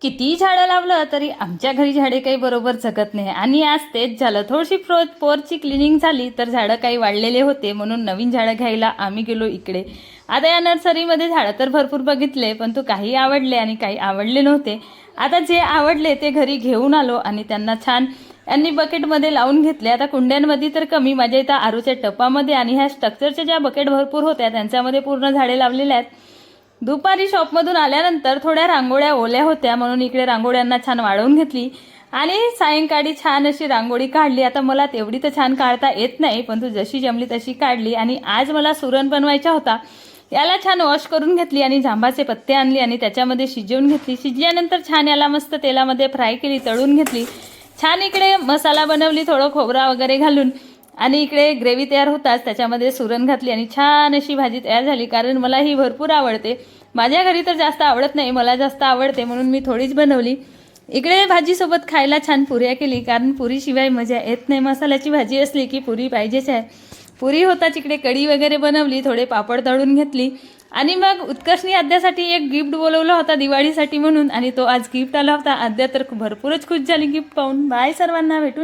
कितीही झाडं लावलं तरी आमच्या घरी झाडे काही बरोबर जगत नाही आणि आज तेच झालं. थोडीशी पोरची क्लिनिंग झाली तर झाडं काही वाढलेले होते, म्हणून नवीन झाडं घ्यायला आम्ही गेलो इकडे. आता या नर्सरीमध्ये झाडं तर भरपूर बघितले, पण तो काही आवडले आणि काही आवडले नव्हते. आता जे आवडले ते घरी घेऊन आलो आणि त्यांना छान यांनी बकेटमध्ये लावून घेतले. आता कुंड्यांमध्ये तर कमी, माझ्या इथं आरूच्या टपामध्ये आणि ह्या स्ट्रक्चरच्या ज्या बकेट भरपूर होत्या त्यांच्यामध्ये पूर्ण झाडे लावलेले आहेत. दुपारी शॉपमधून आल्यानंतर थोड्या रांगोळ्या ओल्या होत्या, म्हणून इकडे रांगोळ्यांना छान वाळवून घेतली आणि सायंकाळी छान अशी रांगोळी काढली. आता मला तेवढी तर छान काढता येत नाही, पण तू जशी जमली तशी काढली. आणि आज मला सुरण बनवायचा होता. याला छान वॉश करून घेतली आणि जांभाचे पत्ते आणले आणि त्याच्यामध्ये शिजवून घेतली. शिजल्यानंतर छान याला मस्त तेलामध्ये फ्राय केली, तळून घेतली. छान इकडे मसाला बनवली थोडं खोबरा वगैरे घालून आणि इकडे ग्रेव्ही तयार होताच त्याच्यामध्ये सुरण घातली आणि छान अशी भाजी तयार झाली. कारण मला ही भरपूर आवडते. माझ्या घरी तर जास्त आवडत नाही, मला जास्त आवडते म्हणून मी थोडीच बनवली. इकडे भाजीसोबत खायला छान पुऱ्या केली, कारण पुरीशिवाय मजा येत नाही. मसाल्याची भाजी असली की पुरी पाहिजेच आहे. पुरी होताच इकडे कढी वगैरे बनवली, थोडे पापड तळून घेतली आणि मग उत्कर्षनी आद्यासाठी एक गिफ्ट बोलवला होता दिवाळीसाठी म्हणून, आणि तो आज गिफ्ट आला होता. आद्या तर भरपूरच खुश झाली गिफ्ट पाहून. बाय सर्वांना, भेटून